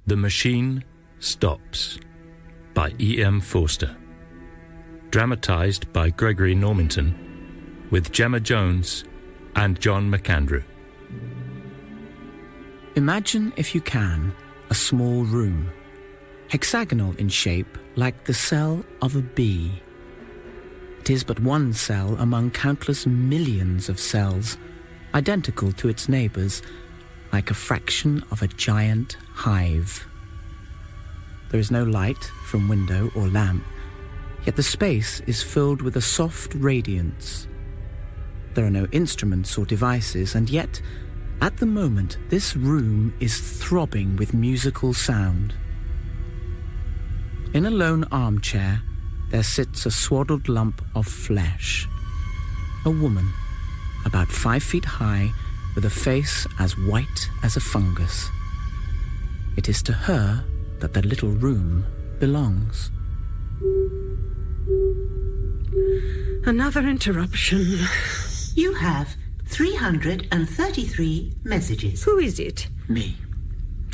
The Machine Stops by E.M. Forster. Dramatised by Gregory Normanton with Gemma Jones and John McAndrew. Imagine, if you can, a small room, hexagonal in shape like the cell of a bee. It is but one cell among countless millions of cells, identical to its neighbours, like a fraction of a giant hive. There is no light from window or lamp, yet the space is filled with a soft radiance. There are no instruments or devices, and yet, at the moment, this room is throbbing with musical sound. In a lone armchair, there sits a swaddled lump of flesh. A woman, about 5 feet high, with a face as white as a fungus. It is to her that the little room belongs. Another interruption. You have 333 messages. Who is it? Me.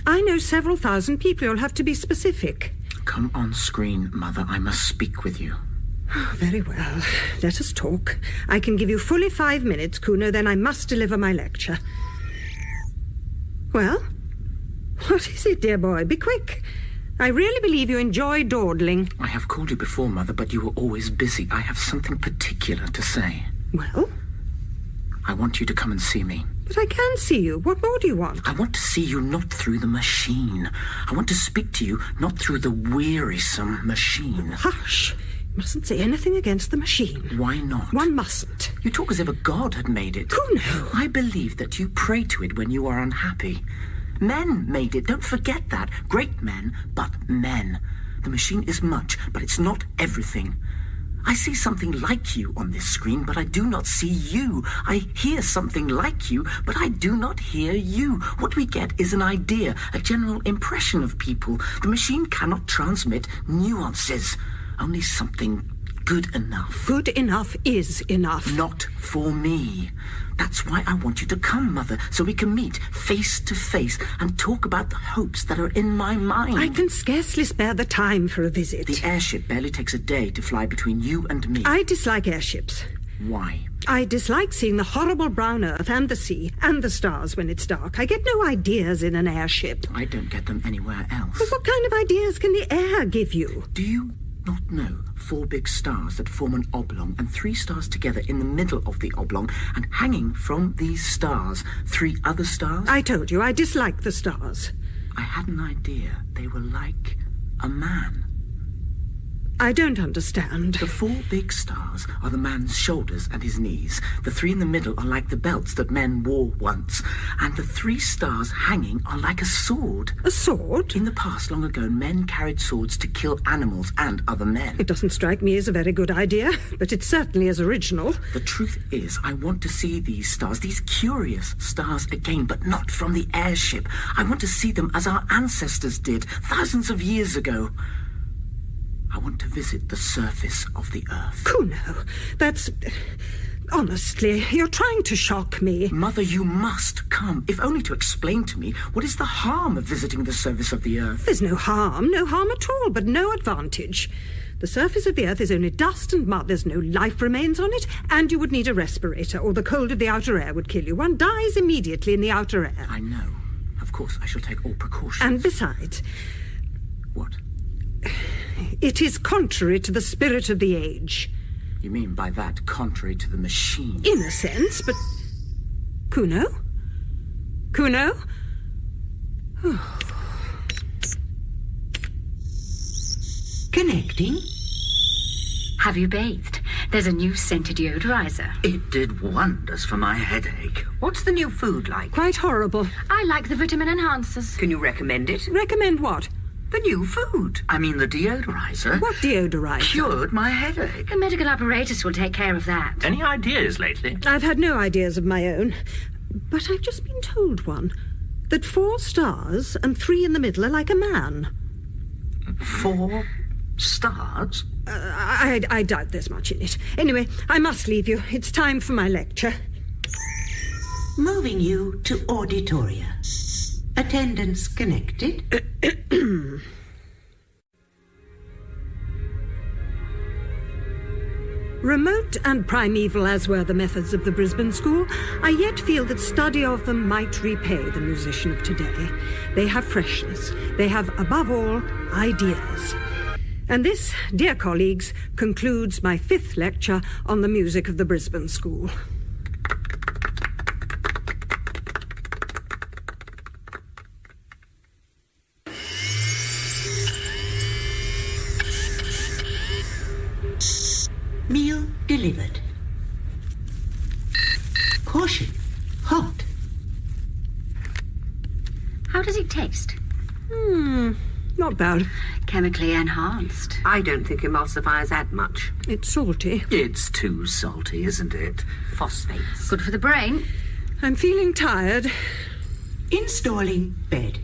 I know several thousand people. You'll have to be specific. Come on screen, Mother. I must speak with you. Very well. Let us talk. I can give you fully 5 minutes, Kuno, then I must deliver my lecture. Well? What is it, dear boy? Be quick. I really believe you enjoy dawdling. I have called you before, Mother, but you were always busy. I have something particular to say. Well? I want you to come and see me. But I can see you. What more do you want? I want to see you not through the machine. I want to speak to you not through the wearisome machine. Hush. You mustn't say anything against the machine. Why not? One mustn't. You talk as if a god had made it. Kuno! I believe that you pray to it when you are unhappy. Men made it. Don't forget that. Great men, but men. The machine is much, but it's not everything. I see something like you on this screen, but I do not see you. I hear something like you, but I do not hear you. What we get is an idea, a general impression of people. The machine cannot transmit nuances. Only something good enough. Good enough is enough. Not for me. That's why I want you to come, Mother, so we can meet face to face and talk about the hopes that are in my mind. I can scarcely spare the time for a visit. The airship barely takes a day to fly between you and me. I dislike airships. Why? I dislike seeing the horrible brown earth and the sea and the stars when it's dark. I get no ideas in an airship. I don't get them anywhere else. But what kind of ideas can the air give you? Do you not know 4 big stars that form an oblong and 3 stars together in the middle of the oblong, and hanging from these stars 3 other stars? I told you I dislike the stars. I had an idea they were like a man. I don't understand. The 4 big stars are the man's shoulders and his knees. The 3 in the middle are like the belts that men wore once. And the 3 stars hanging are like a sword. A sword? In the past, long ago, men carried swords to kill animals and other men. It doesn't strike me as a very good idea, but it certainly is original. The truth is, I want to see these stars, these curious stars again, but not from the airship. I want to see them as our ancestors did, thousands of years ago. I want to visit the surface of the earth. Kuno, that's... Honestly, you're trying to shock me. Mother, you must come, if only to explain to me what is the harm of visiting the surface of the earth. There's no harm at all, but no advantage. The surface of the earth is only dust and mud. There's no life remains on it, and you would need a respirator, or the cold of the outer air would kill you. One dies immediately in the outer air. I know. Of course, I shall take all precautions. And besides... What? It is contrary to the spirit of the age. You mean by that contrary to the machine? In a sense, but... Kuno? Kuno? Oh. Connecting. Have you bathed? There's a new scented deodorizer. It did wonders for my headache. What's the new food like? Quite horrible. I like the vitamin enhancers. Can you recommend it? Recommend what? The new food. I mean the deodorizer. What deodorizer? Cured my headache. The medical apparatus will take care of that. Any ideas lately? I've had no ideas of my own. But I've just been told one. That 4 stars and 3 in the middle are like a man. 4 stars? I doubt there's much in it. Anyway, I must leave you. It's time for my lecture. Moving you to auditoria. Attendance connected. Remote and primeval as were the methods of the Brisbane school, I yet feel that study of them might repay the musician of today. They have freshness. They have, above all, ideas. And this, dear colleagues, concludes my 5th lecture on the music of the Brisbane school. Meal delivered. Caution. Hot. How does it taste? Not bad. Chemically enhanced. I don't think emulsifiers add much. It's salty. It's too salty, isn't it? Phosphates. Good for the brain. I'm feeling tired. Installing bed.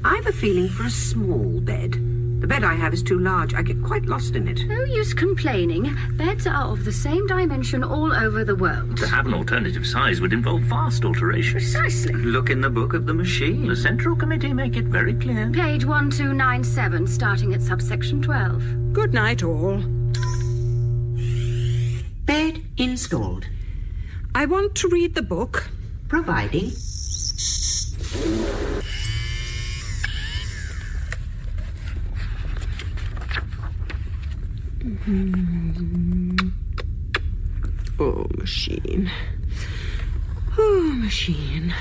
I've a feeling for a small bed. The bed I have is too large. I get quite lost in it. No use complaining. Beds are of the same dimension all over the world. To have an alternative size would involve vast alteration. Precisely. Look in the book of the machine. The Central Committee make it very clear. Page 1297, starting at subsection 12. Good night, all. Bed installed. I want to read the book. Providing. Oh, machine. Oh, machine.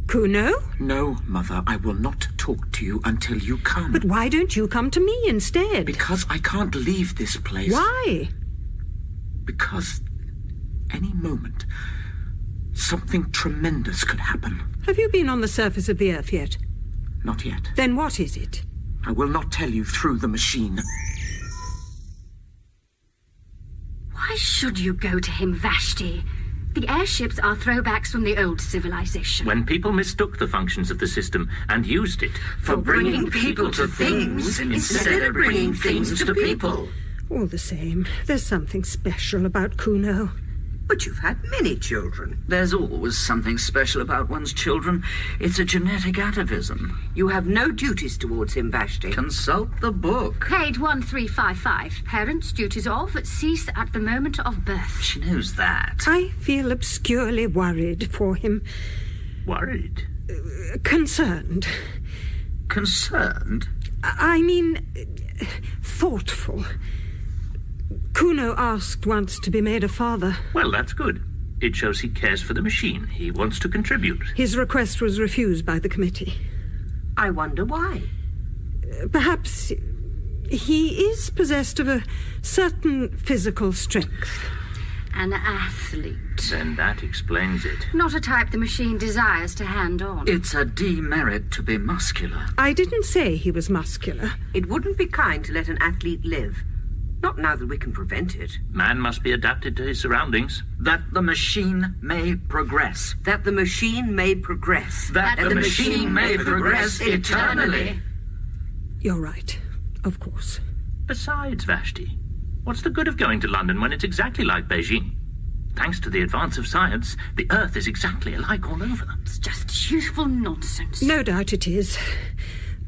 Kuno? No, Mother, I will not talk to you until you come. But why don't you come to me instead? Because I can't leave this place. Why? Because any moment, something tremendous could happen. Have you been on the surface of the Earth yet? Not yet. Then what is it? I will not tell you through the machine. Why should you go to him, Vashti? The airships are throwbacks from the old civilization. When people mistook the functions of the system and used it For bringing people to things instead of bringing things to people. All the same, there's something special about Kuno. But you've had many children. There's always something special about one's children. It's a genetic atavism. You have no duties towards him, Vashti. Consult the book. Page 1355. Parents' duties of cease at the moment of birth. She knows that. I feel obscurely worried for him. worried. Concerned. Concerned? I mean, thoughtful. Kuno asked once to be made a father. Well, that's good. It shows he cares for the machine. He wants to contribute. His request was refused by the committee. I wonder why. Perhaps he is possessed of a certain physical strength. An athlete. Then that explains it. Not a type the machine desires to hand on. It's a demerit to be muscular. I didn't say he was muscular. It wouldn't be kind to let an athlete live. Not now that we can prevent it. Man must be adapted to his surroundings. That the machine may progress. That the machine may progress. That the machine may progress eternally. You're right, of course. Besides, Vashti, what's the good of going to London when it's exactly like Beijing? Thanks to the advance of science, the Earth is exactly alike all over. It's just youthful nonsense. No doubt it is.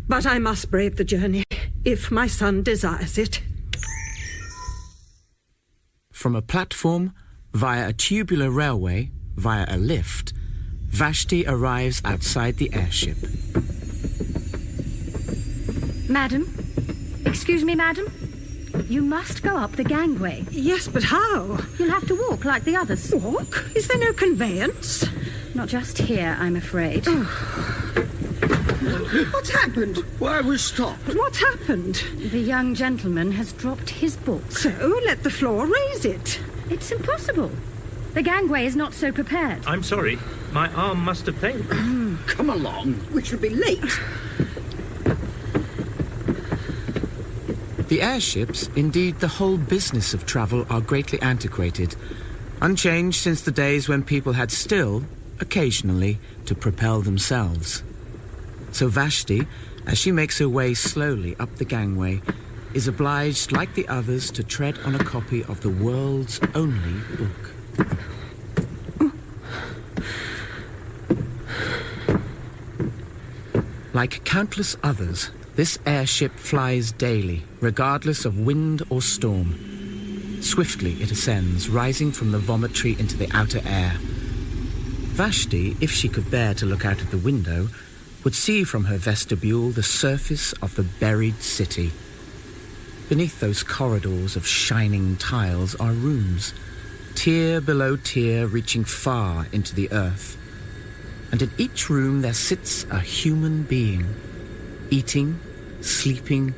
But I must brave the journey, if my son desires it. From a platform, via a tubular railway, via a lift, Vashti arrives outside the airship. Madam? Excuse me, madam? You must go up the gangway. Yes, but how? You'll have to walk like the others. Walk? Is there no conveyance? Not just here, I'm afraid. What's happened? Why we stopped? What happened? The young gentleman has dropped his book. So, let the floor raise it. It's impossible. The gangway is not so prepared. I'm sorry. My arm must have failed. Come along. We should be late. The airships, indeed the whole business of travel, are greatly antiquated, unchanged since the days when people had still, occasionally, to propel themselves. So Vashti, as she makes her way slowly up the gangway, is obliged, like the others, to tread on a copy of the world's only book. Like countless others, this airship flies daily, regardless of wind or storm. Swiftly it ascends, rising from the vomitory into the outer air. Vashti, if she could bear to look out of the window, would see from her vestibule the surface of the buried city. Beneath those corridors of shining tiles are rooms, tier below tier reaching far into the earth. And in each room there sits a human being, eating, sleeping,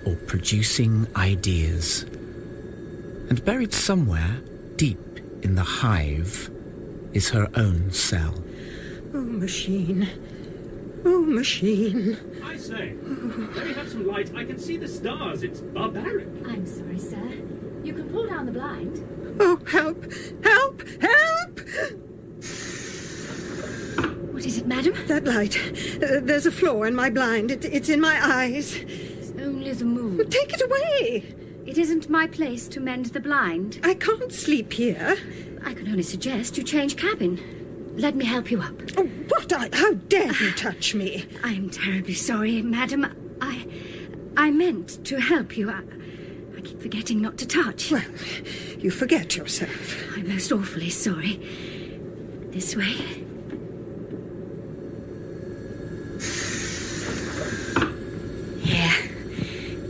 or producing ideas. And buried somewhere, deep in the hive, is her own cell. Oh, machine. Oh, machine. I say, let me have some light. I can see the stars. It's barbaric. I'm sorry, sir. You can pull down the blind. Oh, help! Help! Help! What is it, madam? That light. There's a flaw in my blind. It's in my eyes. It's only the moon. Take it away. It isn't my place to mend the blind. I can't sleep here. I can only suggest you change cabin. Let me help you up. Oh, what? How dare you touch me? I'm terribly sorry, madam. I meant to help you. I keep forgetting not to touch. Well, you forget yourself. I'm most awfully sorry. This way. Here.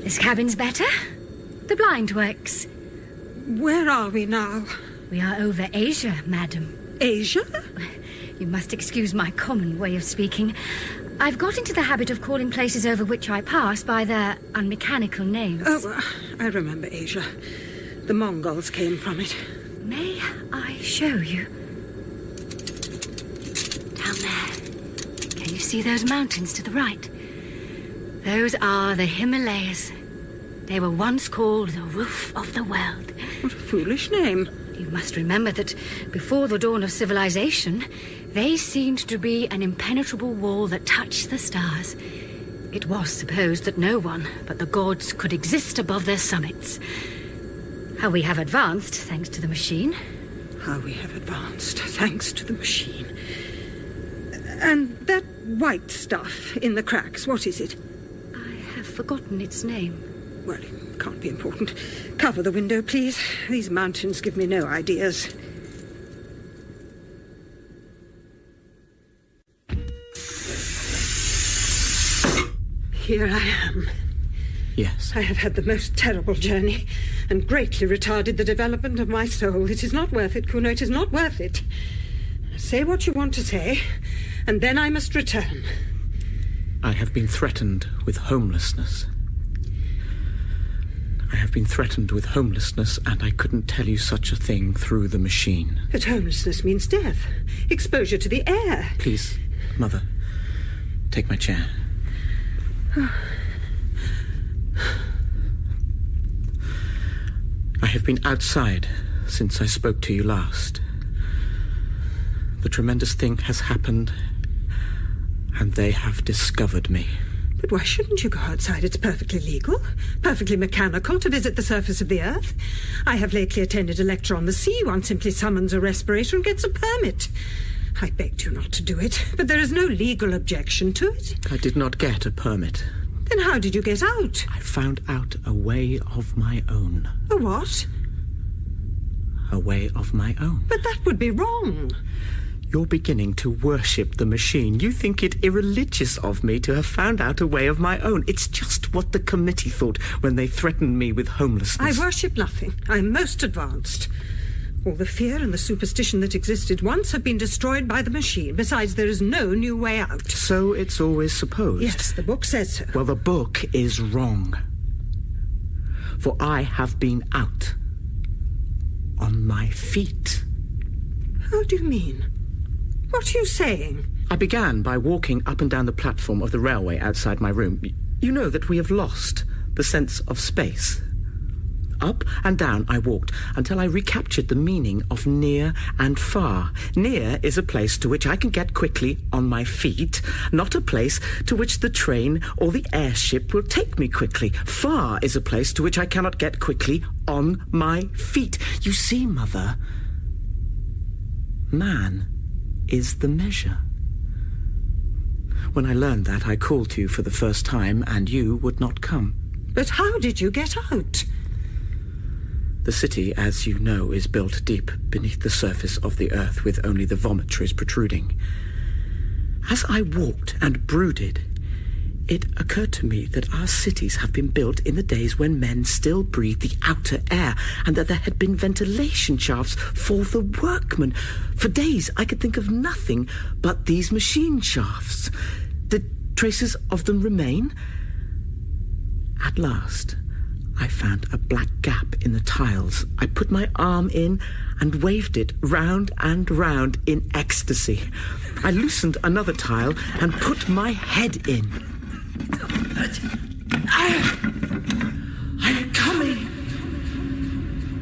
This cabin's better. The blind works. Where are we now? We are over Asia, madam. Asia? You must excuse my common way of speaking. I've got into the habit of calling places over which I pass by their unmechanical names. Oh, I remember Asia. The Mongols came from it. May I show you? Down there. Can you see those mountains to the right? Those are the Himalayas. They were once called the roof of the world. What a foolish name. You must remember that before the dawn of civilization, they seemed to be an impenetrable wall that touched the stars. It was supposed that no one but the gods could exist above their summits. How we have advanced, thanks to the machine. How we have advanced, thanks to the machine. And that white stuff in the cracks, what is it? I have forgotten its name. Well, it can't be important. Cover the window, please. These mountains give me no ideas. Here I am. Yes. I have had the most terrible journey and greatly retarded the development of my soul. It is not worth it, Kuno. It is not worth it. Say what you want to say, and then I must return. I have been threatened with homelessness. I have been threatened with homelessness, and I couldn't tell you such a thing through the machine. But homelessness means death. Exposure to the air. Please, Mother, take my chair. I have been outside since I spoke to you last. The tremendous thing has happened, and they have discovered me. But why shouldn't you go outside? It's perfectly legal, perfectly mechanical to visit the surface of the Earth. I have lately attended a lecture on the sea. One simply summons a respirator and gets a permit. I begged you not to do it, but there is no legal objection to it. I did not get a permit. Then how did you get out? I found out a way of my own. A what? A way of my own. But that would be wrong. You're beginning to worship the machine. You think it irreligious of me to have found out a way of my own. It's just what the committee thought when they threatened me with homelessness. I worship nothing. I'm most advanced. All the fear and the superstition that existed once have been destroyed by the machine. Besides, there is no new way out. So it's always supposed. Yes, the book says so. Well, the book is wrong. For I have been out. On my feet. How do you mean? What are you saying? I began by walking up and down the platform of the railway outside my room. You know that we have lost the sense of space. Up and down I walked until I recaptured the meaning of near and far. Near is a place to which I can get quickly on my feet, not a place to which the train or the airship will take me quickly. Far is a place to which I cannot get quickly on my feet. You see, Mother, man is the measure. When I learned that, I called to you for the first time, and you would not come. But how did you get out? The city, as you know, is built deep beneath the surface of the earth, with only the vomitories protruding. As I walked and brooded, it occurred to me that our cities have been built in the days when men still breathed the outer air, and that there had been ventilation shafts for the workmen. For days I could think of nothing but these machine shafts. Did traces of them remain? At last, I found a black gap in the tiles. I put my arm in and waved it round and round in ecstasy. I loosened another tile and put my head in. I'm coming.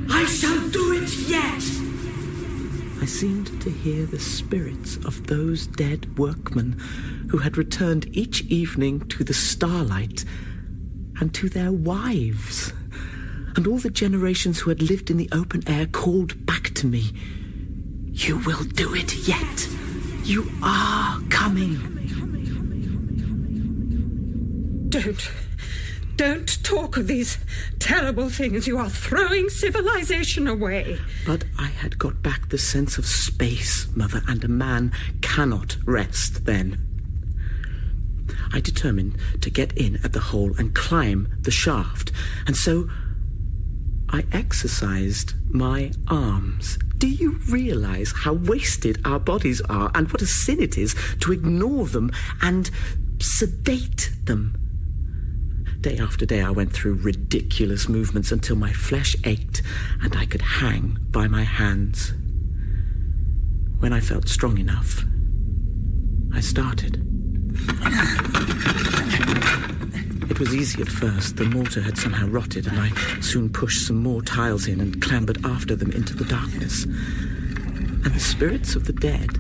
I shall do it yet. I seemed to hear the spirits of those dead workmen who had returned each evening to the starlight and to their wives. And all the generations who had lived in the open air called back to me. You will do it yet. You are coming. Don't talk of these terrible things. You are throwing civilization away. But I had got back the sense of space, Mother, and a man cannot rest then. I determined to get in at the hole and climb the shaft, and so I exercised my arms. Do you realize how wasted our bodies are, and what a sin it is to ignore them and sedate them? Day after day I went through ridiculous movements until my flesh ached and I could hang by my hands. When I felt strong enough, I started. It was easy at first. The mortar had somehow rotted, and I soon pushed some more tiles in and clambered after them into the darkness. And the spirits of the dead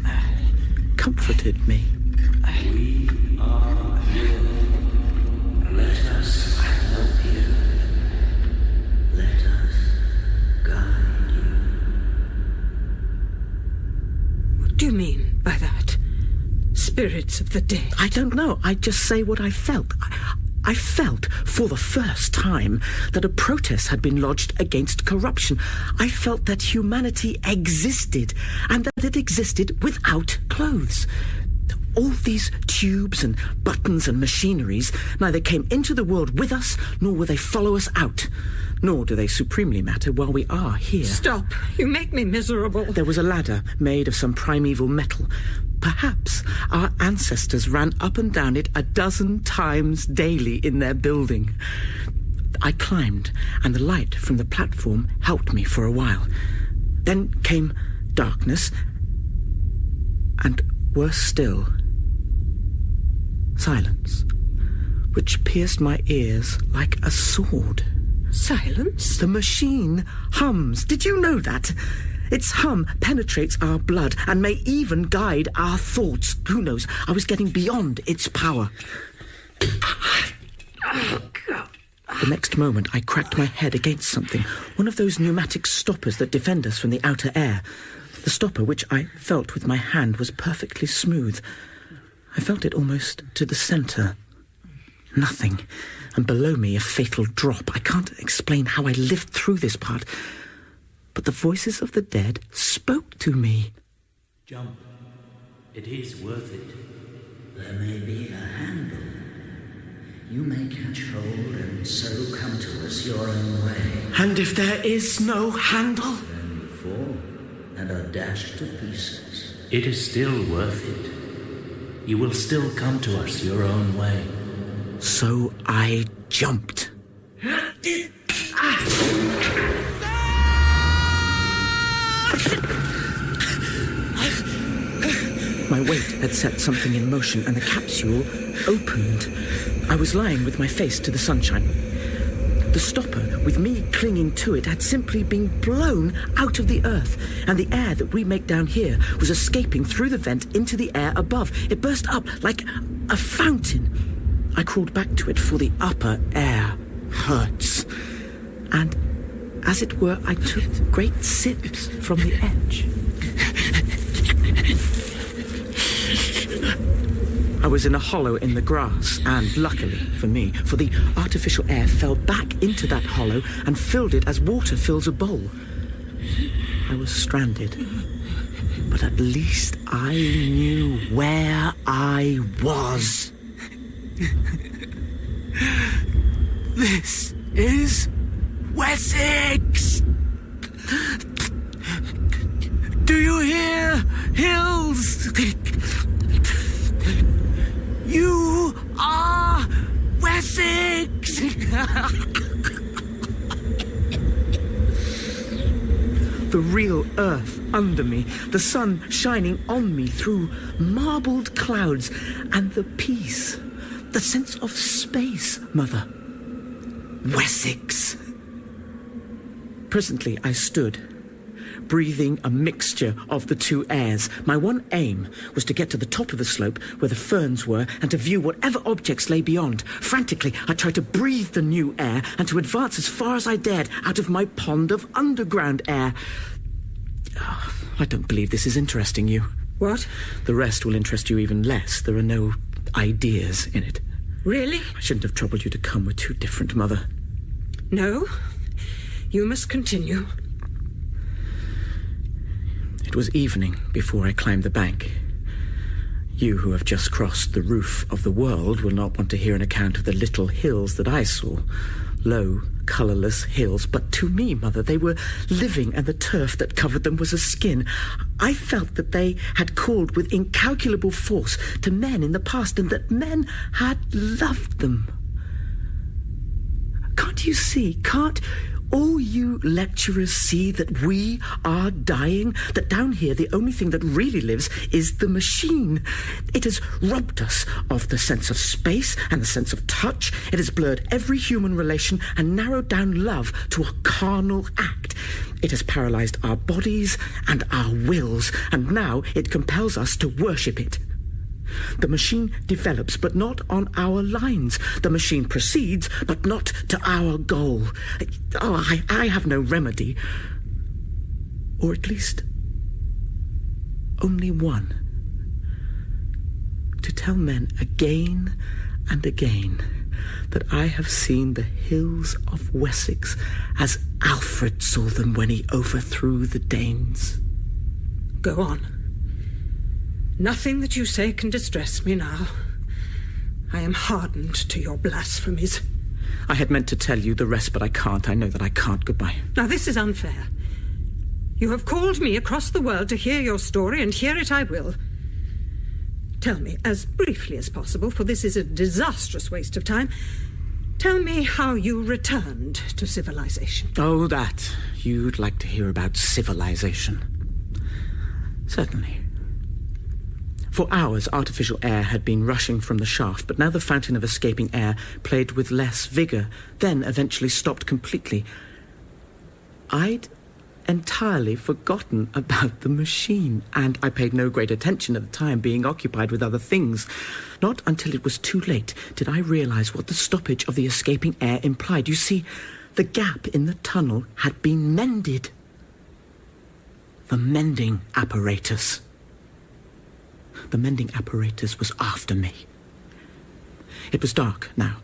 comforted me. We are here. Let us help you. Let us guide you. What do you mean by that? Spirits of the dead? I don't know. I just say what I felt. I felt, for the first time, that a protest had been lodged against corruption. I felt that humanity existed, and that it existed without clothes. All these tubes and buttons and machineries neither came into the world with us, nor will they follow us out. Nor do they supremely matter while we are here. Stop. You make me miserable. There was a ladder made of some primeval metal. Perhaps our ancestors ran up and down it a dozen times daily in their building. I climbed, and the light from the platform helped me for a while. Then came darkness, and worse still, silence, which pierced my ears like a sword. Silence? The machine hums. Did you know that? Its hum penetrates our blood and may even guide our thoughts. Who knows? I was getting beyond its power. The next moment, I cracked my head against something, one of those pneumatic stoppers that defend us from the outer air. The stopper, which I felt with my hand, was perfectly smooth. I felt it almost to the centre. Nothing. And below me, a fatal drop. I can't explain how I lived through this part. But the voices of the dead spoke to me. Jump. It is worth it. There may be a handle. You may catch hold and so come to us your own way. And if there is no handle? Then you fall and are dashed to pieces. It is still worth it. You will still come to us your own way. So I jumped. My weight had set something in motion, and the capsule opened. I was lying with my face to the sunshine. The stopper, with me clinging to it, had simply been blown out of the earth, and the air that we make down here was escaping through the vent into the air above. It burst up like a fountain. I crawled back to it, for the upper air hurts. And, as it were, I took great sips from the edge. I was in a hollow in the grass, and luckily for me, for the artificial air fell back into that hollow and filled it as water fills a bowl. I was stranded, but at least I knew where I was. This is Wessex! Do you hear, hills? You are Wessex! The real earth under me, the sun shining on me through marbled clouds, and the peace, the sense of space, Mother. Wessex. Presently I stood, breathing a mixture of the two airs. My one aim was to get to the top of the slope where the ferns were and to view whatever objects lay beyond. Frantically, I tried to breathe the new air and to advance as far as I dared out of my pond of underground air. Oh, I don't believe this is interesting you. What? The rest will interest you even less. There are no ideas in it. Really? I shouldn't have troubled you to come. We're too different, Mother. No. You must continue. It was evening before I climbed the bank. You who have just crossed the roof of the world will not want to hear an account of the little hills that I saw. Low, colourless hills, but to me, Mother, they were living, and the turf that covered them was a skin. I felt that they had called with incalculable force to men in the past, and that men had loved them. Can't you see? Can't all you lecturers see that we are dying? That down here the only thing that really lives is the machine. It has robbed us of the sense of space and the sense of touch. It has blurred every human relation and narrowed down love to a carnal act. It has paralyzed our bodies and our wills, and now it compels us to worship it. The machine develops, but not on our lines. The machine proceeds, but not to our goal. I have no remedy. Or at least only one. To tell men again and again that I have seen the hills of Wessex as Alfred saw them when he overthrew the Danes. Go on. Nothing that you say can distress me now. I am hardened to your blasphemies. I had meant to tell you the rest, but I can't. I know that I can't. Goodbye. Now, this is unfair. You have called me across the world to hear your story, and hear it I will. Tell me, as briefly as possible, for this is a disastrous waste of time, tell me how you returned to civilization. Oh, that. You'd like to hear about civilization. Certainly. For hours, artificial air had been rushing from the shaft, but now the fountain of escaping air played with less vigour, then eventually stopped completely. I'd entirely forgotten about the machine, and I paid no great attention at the time, being occupied with other things. Not until it was too late did I realise what the stoppage of the escaping air implied. You see, the gap in the tunnel had been mended. The mending apparatus. The mending apparatus was after me. It was dark now,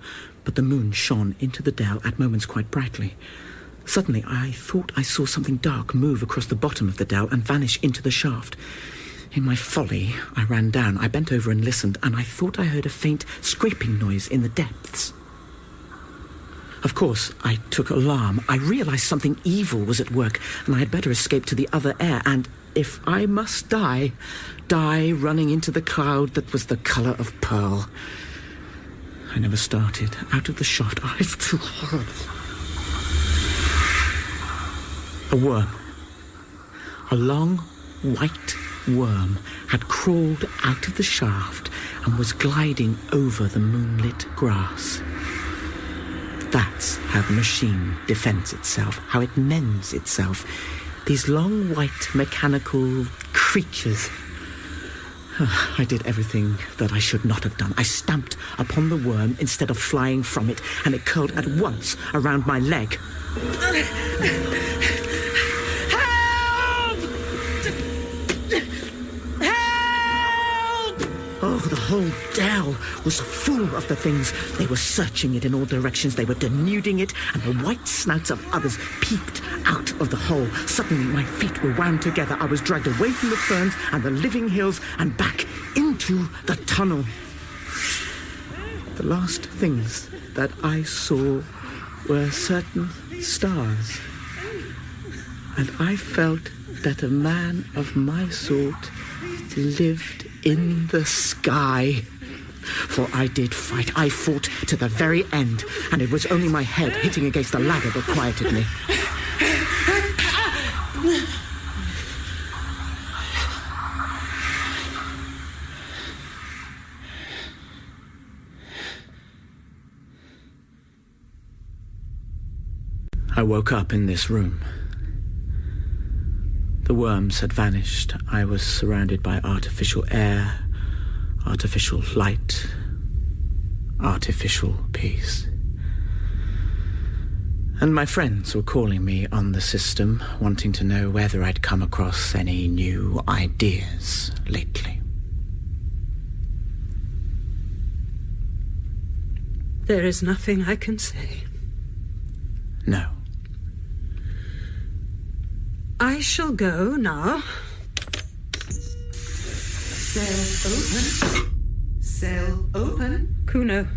but the moon shone into the dell at moments quite brightly. Suddenly, I thought I saw something dark move across the bottom of the dell and vanish into the shaft. In my folly, I ran down. I bent over and listened, and I thought I heard a faint scraping noise in the depths. Of course, I took alarm. I realised something evil was at work, and I had better escape to the other air, and if I must die running into the cloud that was the colour of pearl. I never started. Out of the shaft, it's too hard. A worm. A long, white worm had crawled out of the shaft and was gliding over the moonlit grass. That's how the machine defends itself, how it mends itself. These long, white, mechanical creatures. I did everything that I should not have done. I stamped upon the worm instead of flying from it, and it curled at once around my leg. Help! Help! Oh, for the whole dell was full of the things. They were searching it in all directions. They were denuding it, and the white snouts of others peeped out of the hole. Suddenly, my feet were wound together. I was dragged away from the ferns and the living hills and back into the tunnel. The last things that I saw were certain stars, and I felt that a man of my sort lived in the sky. For I did fight. I fought to the very end, and it was only my head hitting against the ladder that quieted me. I woke up in this room. The worms had vanished. I was surrounded by artificial air, artificial light, artificial peace. And my friends were calling me on the system, wanting to know whether I'd come across any new ideas lately. There is nothing I can say. No. I shall go now. Cell open. Cell open. Kuno,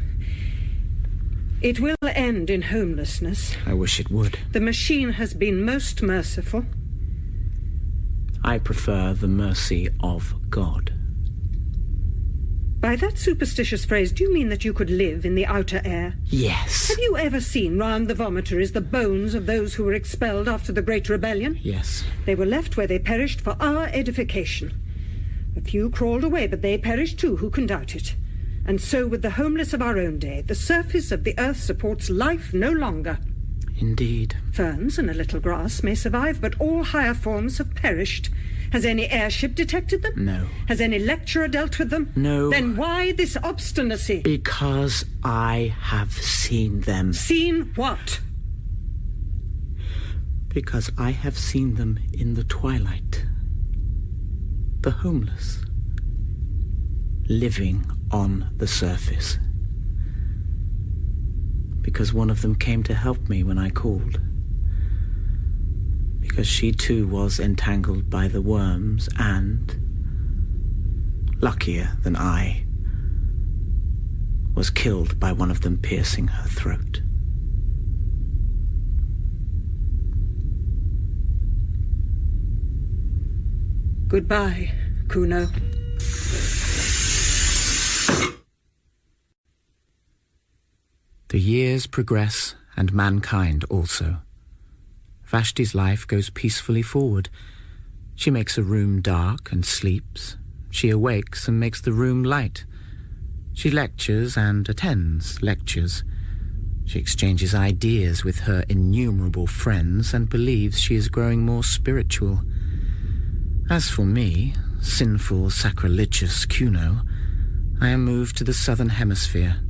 it will end in homelessness. I wish it would. The machine has been most merciful. I prefer the mercy of God. By that superstitious phrase, do you mean that you could live in the outer air? Yes. Have you ever seen round the vomitories the bones of those who were expelled after the Great Rebellion? Yes. They were left where they perished for our edification. A few crawled away, but they perished too, who can doubt it? And so with the homeless of our own day, the surface of the earth supports life no longer. Indeed. Ferns and a little grass may survive, but all higher forms have perished. Has any airship detected them? No. Has any lecturer dealt with them? No. Then why this obstinacy? Because I have seen them. Seen what? Because I have seen them in the twilight. The homeless. Living on the surface. Because one of them came to help me when I called. Because she too was entangled by the worms and, luckier than I, was killed by one of them piercing her throat. Goodbye, Kuno. The years progress, and mankind also. Vashti's life goes peacefully forward. She makes a room dark and sleeps. She awakes and makes the room light. She lectures and attends lectures. She exchanges ideas with her innumerable friends and believes she is growing more spiritual. As for me, sinful, sacrilegious Kuno, I am moved to the southern hemisphere,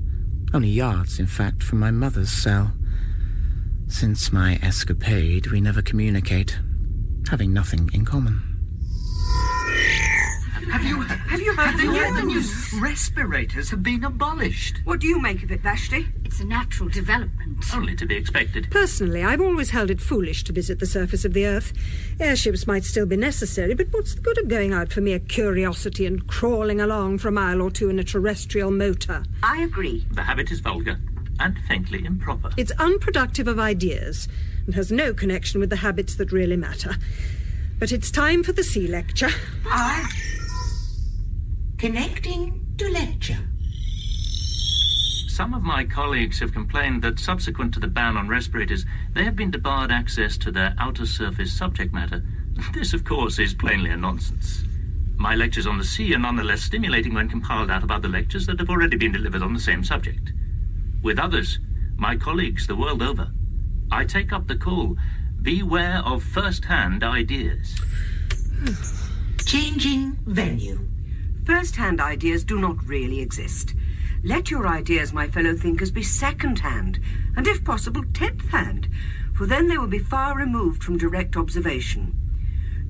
only yards, in fact, from my mother's cell. Since my escapade, we never communicate, having nothing in common. Have you heard the news? Respirators have been abolished. What do you make of it, Vashti? It's a natural development. Only to be expected. Personally, I've always held it foolish to visit the surface of the Earth. Airships might still be necessary, but what's the good of going out for mere curiosity and crawling along for a mile or two in a terrestrial motor? I agree. The habit is vulgar and faintly improper. It's unproductive of ideas and has no connection with the habits that really matter. But it's time for the sea lecture. Connecting to lecture. Some of my colleagues have complained that subsequent to the ban on respirators, they have been debarred access to their outer surface subject matter. This, of course, is plainly a nonsense. My lectures on the sea are none the less stimulating when compiled out of other lectures that have already been delivered on the same subject. With others, my colleagues the world over, I take up the call, beware of first-hand ideas. Changing venue. First-hand ideas do not really exist. Let your ideas, my fellow thinkers, be second-hand, and if possible, tenth-hand, for then they will be far removed from direct observation.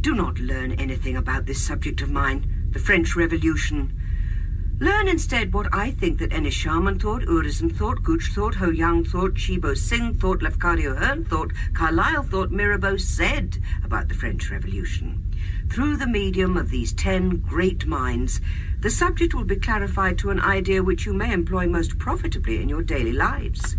Do not learn anything about this subject of mine, the French Revolution. Learn instead what I think that Ennis Sharman thought, Urizen thought, Gooch thought, Ho Young thought, Shibo Singh thought, Lafcadio Hearn thought, Carlyle thought, Mirabeau said about the French Revolution. Through the medium of these 10 great minds, the subject will be clarified to an idea which you may employ most profitably in your daily lives.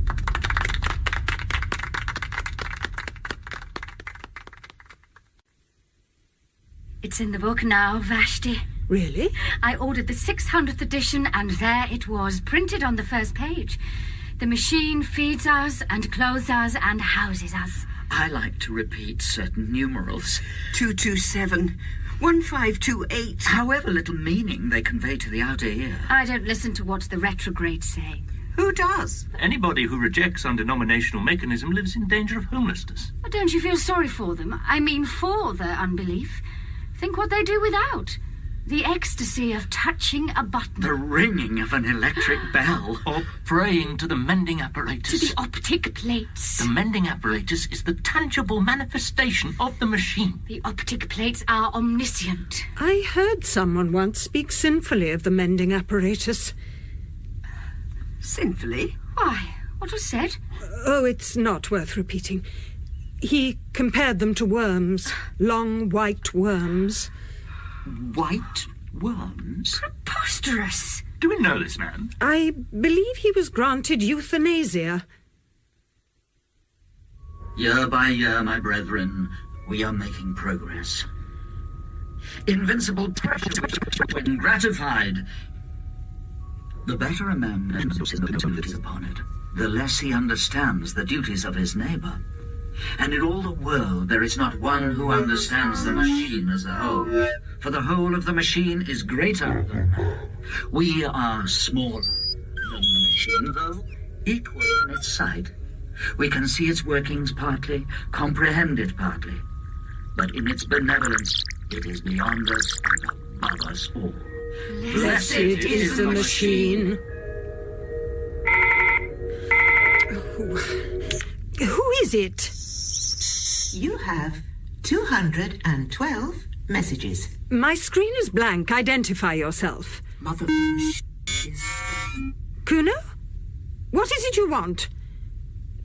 It's in the book now, Vashti. Really? I ordered the 600th edition, and there it was, printed on the first page. The machine feeds us and clothes us and houses us. I like to repeat certain numerals. 227, 1528. However little meaning they convey to the outer ear. I don't listen to what the retrogrades say. Who does? Anybody who rejects undenominational mechanism lives in danger of homelessness. But don't you feel sorry for them? I mean, for their unbelief. Think what they do without. The ecstasy of touching a button. The ringing of an electric bell. Or praying to the mending apparatus. To the optic plates. The mending apparatus is the tangible manifestation of the machine. The optic plates are omniscient. I heard someone once speak sinfully of the mending apparatus. Sinfully? Why? What was said? Oh, it's not worth repeating. He compared them to worms. Long white worms. White worms? Preposterous. Do we know this man? I believe he was granted euthanasia. Year by year, my brethren, we are making progress. Invincible pressure when gratified. The better a man imposes upon it, the less he understands the duties of his neighbour. And in all the world there is not one who understands the machine as a whole, for the whole of the machine is greater than man. We are smaller than the machine, though equal in its sight. We can see its workings partly, comprehend it partly, but in its benevolence it is beyond us and above us all. Blessed is the machine. Who is it? You have 212 messages. My screen is blank. Identify yourself. Mother Kuno? What is it you want?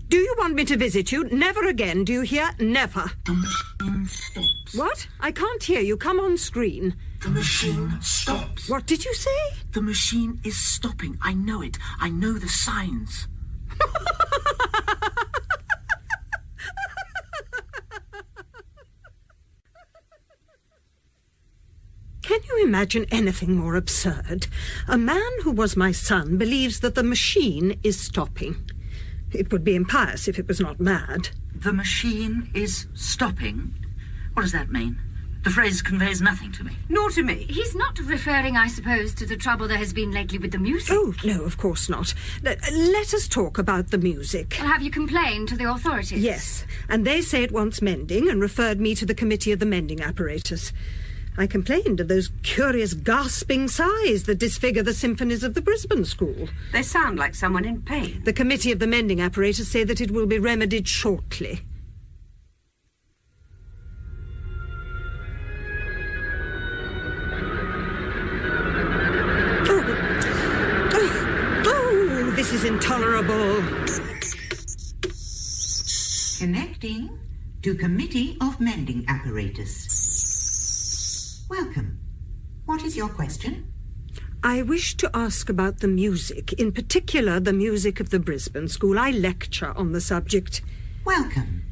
Do you want me to visit you? Never again, do you hear? Never. The machine stops. What? I can't hear you. Come on screen. The machine stops. What did you say? The machine is stopping. I know it. I know the signs. Can you imagine anything more absurd? A man who was my son believes that the machine is stopping. It would be impious if it was not mad. The machine is stopping? What does that mean? The phrase conveys nothing to me. Nor to me. He's not referring, I suppose, to the trouble there has been lately with the music. Oh, no, of course not. Let us talk about the music. Well, have you complained to the authorities? Yes, and they say it wants mending and referred me to the committee of the mending apparatus. I complained of those curious gasping sighs that disfigure the symphonies of the Brisbane School. They sound like someone in pain. The committee of the mending apparatus say that it will be remedied shortly. Oh, this is intolerable. Connecting to Committee of Mending Apparatus. Welcome. What is your question? I wish to ask about the music, in particular the music of the Brisbane School. I lecture on the subject. Welcome.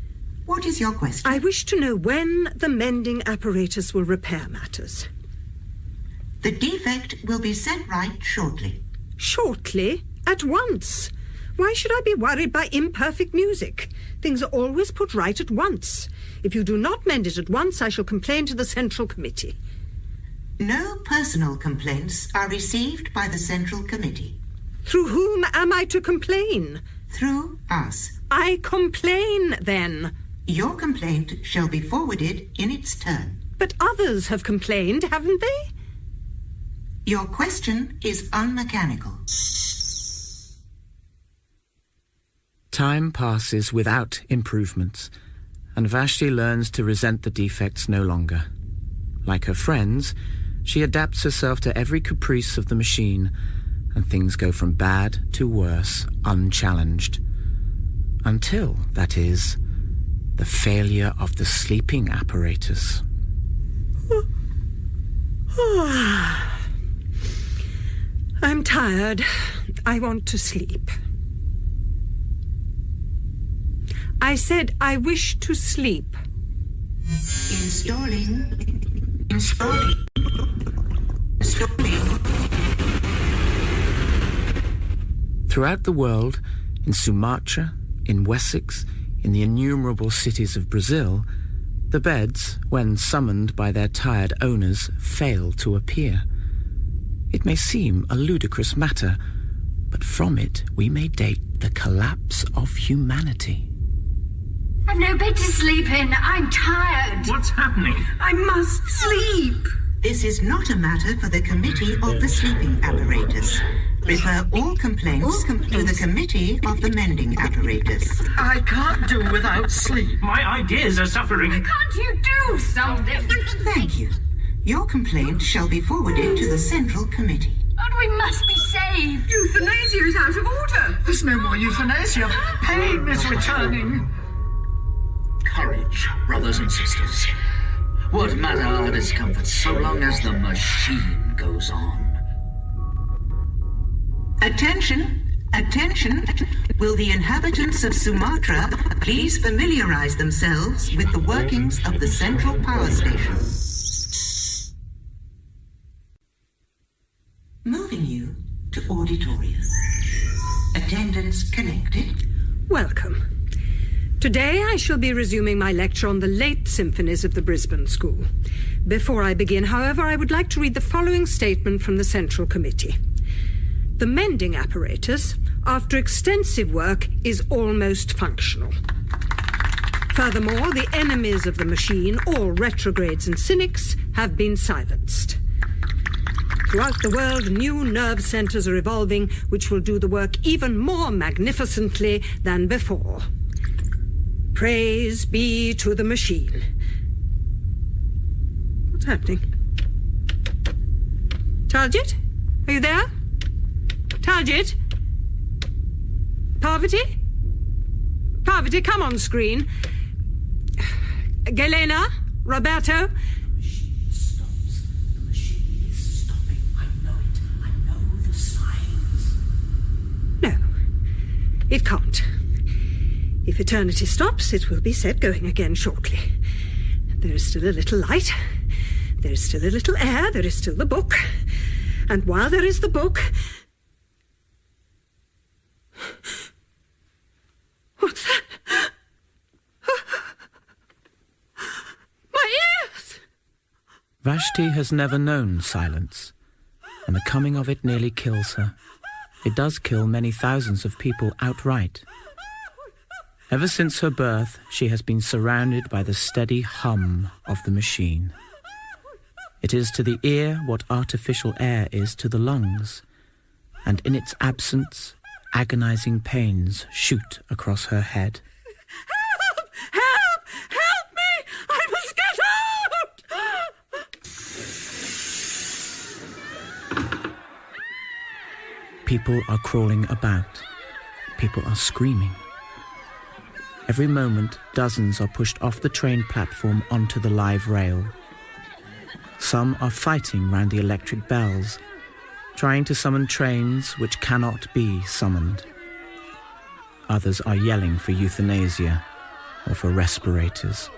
What is your question? I wish to know when the mending apparatus will repair matters. The defect will be set right shortly. Shortly? At once? Why should I be worried by imperfect music? Things are always put right at once. If you do not mend it at once, I shall complain to the Central Committee. No personal complaints are received by the Central Committee. Through whom am I to complain? Through us. I complain, then. Your complaint shall be forwarded in its turn. But others have complained, haven't they? Your question is unmechanical. Time passes without improvements, and Vashti learns to resent the defects no longer. Like her friends, She adapts herself to every caprice of the machine, and things go from bad to worse, unchallenged. Until, that is, the failure of the sleeping apparatus. I'm tired. I want to sleep. I said I wish to sleep. Installing. Throughout the world, in Sumatra, in Wessex, in the innumerable cities of Brazil, the beds, when summoned by their tired owners, fail to appear. It may seem a ludicrous matter, but from it we may date the collapse of humanity. I've no bed to sleep in. I'm tired. What's happening? I must sleep. This is not a matter for the Committee of the Sleeping Apparatus. Refer all complaints to the Committee of the Mending Apparatus. I can't do without sleep. My ideas are suffering. Can't you do something? Thank you. Your complaint shall be forwarded to the Central Committee. But we must be saved. Euthanasia is out of order. There's no more euthanasia. Pain is returning. Courage, brothers and sisters. What matter our discomforts so long as the machine goes on? Attention! Attention! Will the inhabitants of Sumatra please familiarize themselves with the workings of the central power station? Moving you to auditorium. Attendance connected. Welcome. Today I shall be resuming my lecture on the late symphonies of the Brisbane School. Before I begin, however, I would like to read the following statement from the Central Committee. The mending apparatus, after extensive work, is almost functional. Furthermore, the enemies of the machine, all retrogrades and cynics, have been silenced. Throughout the world, new nerve centers are evolving, which will do the work even more magnificently than before. Praise be to the machine. What's happening? Target? Are you there? Target? Parvati? Parvati, come on screen. Galena? Roberto? The machine stops. The machine is stopping. I know it. I know the signs. No, it can't. If eternity stops, it will be set going again shortly. There is still a little light. There is still a little air. There is still the book. And while there is the book... What's that? My ears! Vashti has never known silence, and the coming of it nearly kills her. It does kill many thousands of people outright. Ever since her birth, she has been surrounded by the steady hum of the machine. It is to the ear what artificial air is to the lungs, and in its absence, agonizing pains shoot across her head. Help! Help! Help me! I must get out! People are crawling about. People are screaming. Every moment, dozens are pushed off the train platform onto the live rail. Some are fighting round the electric bells, trying to summon trains which cannot be summoned. Others are yelling for euthanasia, or for respirators,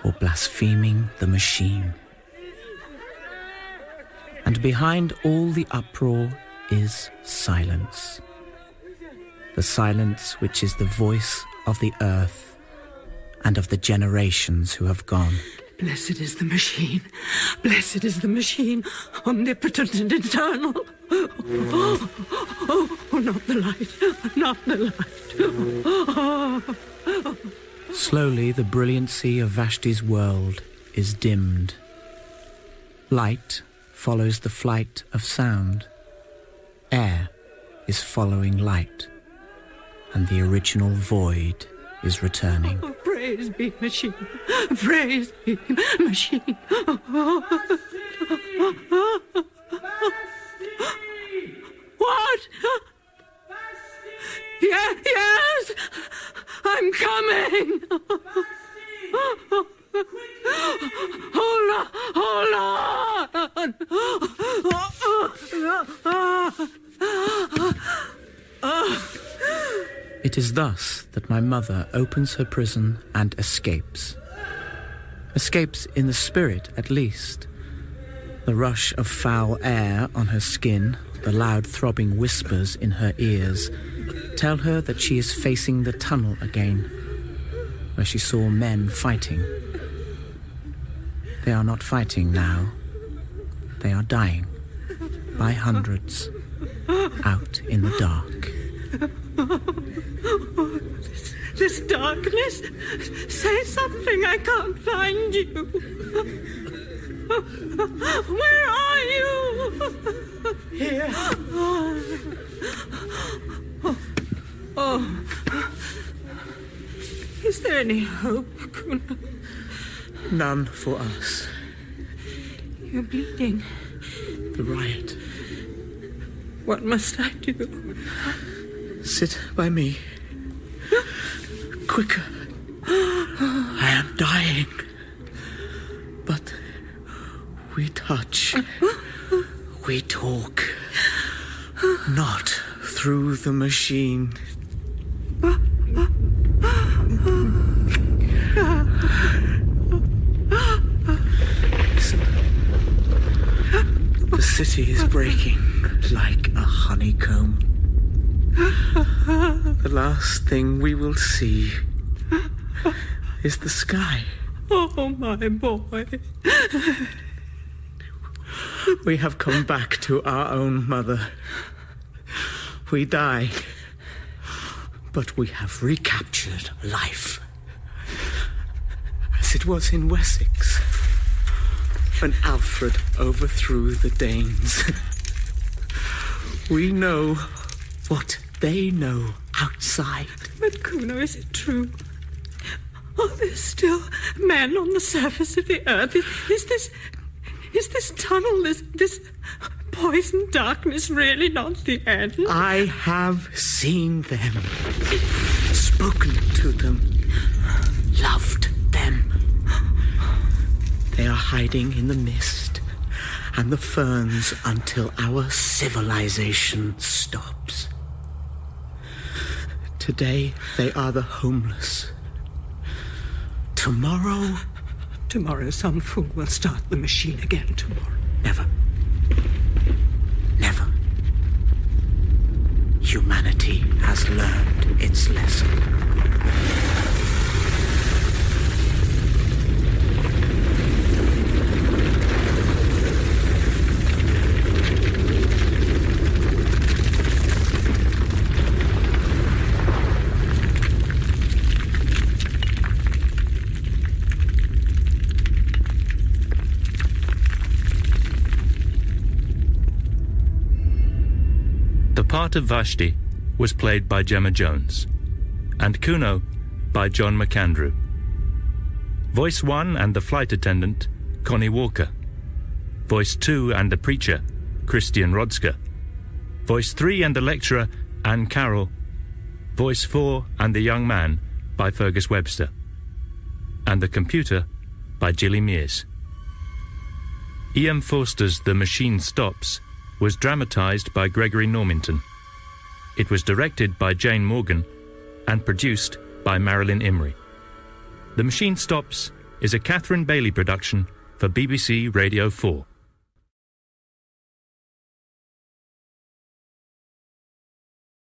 or blaspheming the machine. And behind all the uproar is silence. The silence which is the voice of the earth and of the generations who have gone. Blessed is the machine. Blessed is the machine, omnipotent and eternal. Oh, not the light. Not the light. Slowly, the brilliancy of Vashti's world is dimmed. Light follows the flight of sound. Air is following light. And the original void is returning. Oh, praise be machine. Praise be machine. 'Tis thus that my mother opens her prison and escapes. Escapes in the spirit, at least. The rush of foul air on her skin, the loud throbbing whispers in her ears, tell her that she is facing the tunnel again, where she saw men fighting. They are not fighting now. They are dying, by hundreds, out in the dark. This darkness, say something, I can't find you. Where are you? Here. Oh. Is there any hope, Kuna? None for us. You're bleeding. The riot. What must I do? Sit by me. Quicker. I am dying. But we touch. We talk. Not through the machine. Listen. The city is breaking like a honeycomb. The last thing we will see is the sky. Oh, my boy. We have come back to our own mother. We die, but we have recaptured life. As it was in Wessex, when Alfred overthrew the Danes. We know what they know outside. But, Kuna, is it true? Are there still men on the surface of the earth? Is this tunnel, this poison darkness really not the end? I have seen them, spoken to them, loved them. They are hiding in the mist and the ferns until our civilization stops. Today, they are the homeless. Tomorrow... Tomorrow some fool will start the machine again tomorrow. Never. Never. Humanity has learned its lesson. The part of Vashti was played by Gemma Jones, and Kuno by John McAndrew. Voice 1 and the flight attendant, Connie Walker. Voice 2 and the preacher, Christian Rodska. Voice 3 and the lecturer, Anne Carroll. Voice 4 and the young man, by Fergus Webster. And the computer, by Gilly Mears. E.M. Forster's The Machine Stops was dramatised by Gregory Normington. It was directed by Jane Morgan and produced by Marilyn Imrie. The Machine Stops is a Catherine Bailey production for BBC Radio 4.